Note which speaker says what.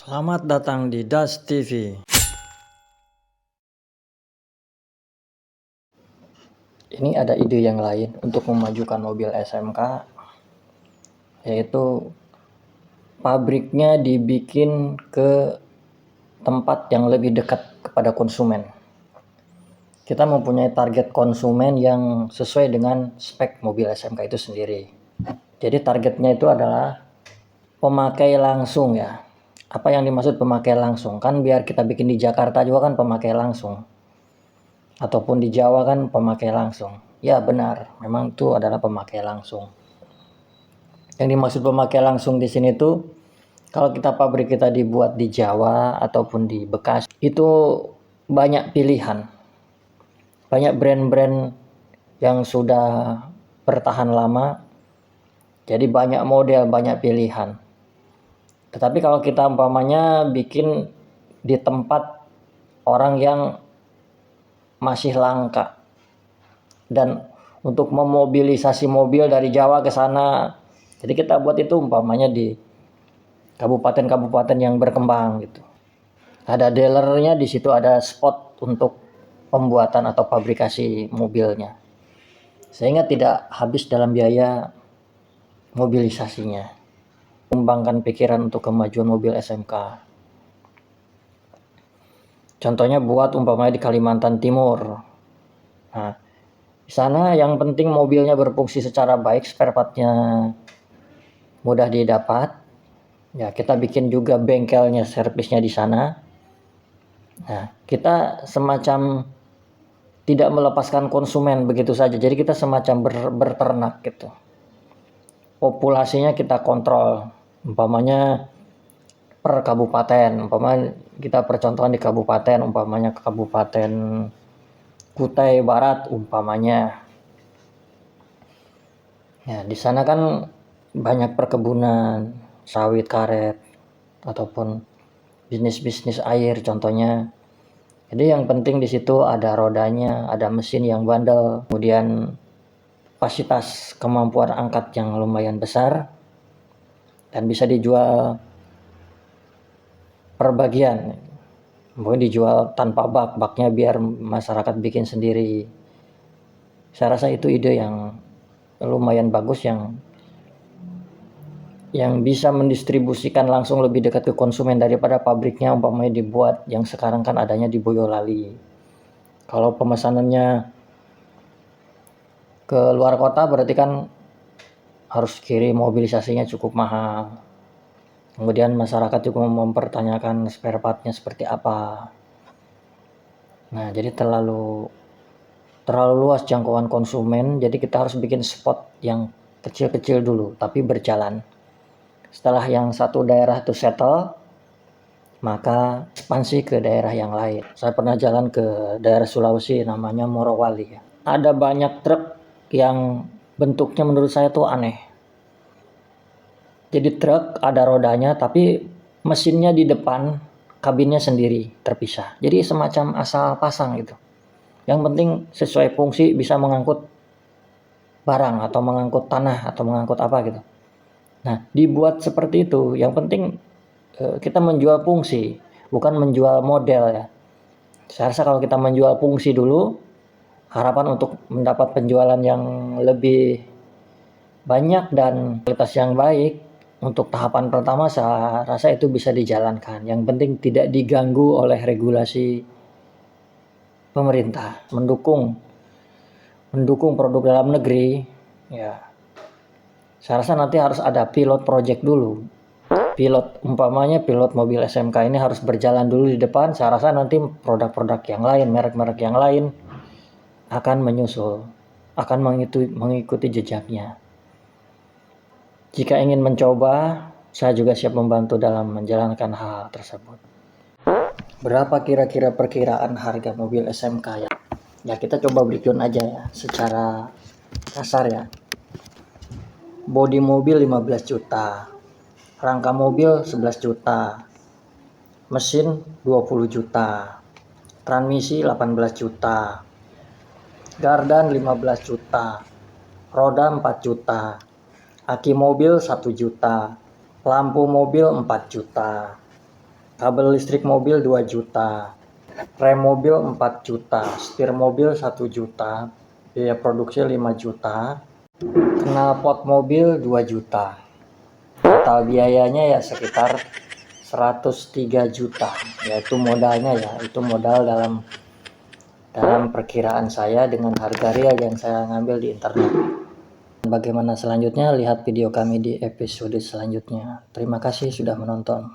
Speaker 1: Selamat datang di Das TV. Ini ada ide yang lain untuk memajukan mobil SMK, yaitu pabriknya dibikin ke tempat yang lebih dekat kepada konsumen. Kita mempunyai target konsumen yang sesuai dengan spek mobil SMK itu sendiri. Jadi targetnya itu adalah pemakai langsung ya. Apa yang dimaksud pemakai langsung? Kan biar kita bikin di Jakarta juga kan pemakai langsung. Ataupun di Jawa kan pemakai langsung. Ya benar, memang itu adalah pemakai langsung. Yang dimaksud pemakai langsung di sini tuh, kalau pabrik kita dibuat di Jawa ataupun di Bekasi, itu banyak pilihan. Banyak brand-brand yang sudah bertahan lama, jadi banyak model, banyak pilihan. Tetapi kalau kita umpamanya bikin di tempat orang yang masih langka, dan untuk memobilisasi mobil dari Jawa ke sana, jadi kita buat itu umpamanya di kabupaten-kabupaten yang berkembang gitu. Ada dealernya di situ, ada spot untuk pembuatan atau fabrikasi mobilnya, sehingga tidak habis dalam biaya mobilisasinya. Mengembangkan pikiran untuk kemajuan mobil SMK. Contohnya buat umpamanya di Kalimantan Timur. Nah, di sana yang penting mobilnya berfungsi secara baik, spare partnya mudah didapat. Ya, kita bikin juga bengkelnya, servisnya di sana. Nah, kita semacam tidak melepaskan konsumen begitu saja. Jadi kita semacam berternak gitu. Populasinya kita kontrol. Umpamanya per kabupaten. Umpamanya kita percontohan di kabupaten, umpamanya Kabupaten Kutai Barat umpamanya. Ya, di sana kan banyak perkebunan, sawit karet, ataupun bisnis-bisnis air contohnya. Jadi yang penting di situ ada rodanya, ada mesin yang bandel, kemudian kapasitas kemampuan angkat yang lumayan besar, dan bisa dijual per bagian. Mungkin dijual tanpa bak, baknya biar masyarakat bikin sendiri. Saya rasa itu ide yang lumayan bagus, yang bisa mendistribusikan langsung lebih dekat ke konsumen daripada pabriknya umpamanya dibuat yang sekarang kan adanya di Boyolali. Kalau pemesanannya ke luar kota berarti kan harus kirim, mobilisasinya cukup mahal. Kemudian masyarakat juga mempertanyakan spare partnya seperti apa. Nah, jadi terlalu luas jangkauan konsumen, jadi kita harus bikin spot yang kecil-kecil dulu tapi berjalan. Setelah yang satu daerah itu settle, maka ekspansi ke daerah yang lain. Saya pernah jalan ke daerah Sulawesi namanya Morowali. Ada banyak truk yang bentuknya menurut saya tuh aneh. Jadi truk ada rodanya tapi mesinnya di depan, kabinnya sendiri terpisah. Jadi semacam asal pasang gitu. Yang penting sesuai fungsi bisa mengangkut barang atau mengangkut tanah atau mengangkut apa gitu. Nah, dibuat seperti itu. Yang penting kita menjual fungsi, bukan menjual model ya. Saya rasa kalau kita menjual fungsi dulu, harapan untuk mendapat penjualan yang lebih banyak dan kualitas yang baik, untuk tahapan pertama saya rasa itu bisa dijalankan. Yang penting tidak diganggu oleh regulasi pemerintah, mendukung produk dalam negeri ya. Saya rasa nanti harus ada pilot project dulu. Umpamanya pilot mobil SMK ini harus berjalan dulu di depan. Saya rasa nanti produk-produk yang lain, merek-merek yang lain akan menyusul, akan mengikuti jejaknya. Jika ingin mencoba, saya juga siap membantu dalam menjalankan hal tersebut. Berapa kira-kira perkiraan harga mobil SMK ya? Ya kita coba breakdown aja ya, secara kasar ya. Bodi mobil 15 juta, rangka mobil 11 juta, mesin 20 juta, transmisi 18 juta, gardan 15 juta, roda 4 juta, aki mobil 1 juta, lampu mobil 4 juta. kabel listrik mobil 2 juta, rem mobil 4 juta, setir mobil 1 juta, biaya produksi 5 juta, knalpot mobil 2 juta. Total biayanya ya sekitar 103 juta, yaitu modalnya ya, itu modal dalam perkiraan saya dengan harga real yang saya ngambil di internet. Bagaimana selanjutnya, lihat video kami di episode selanjutnya. Terima kasih sudah menonton.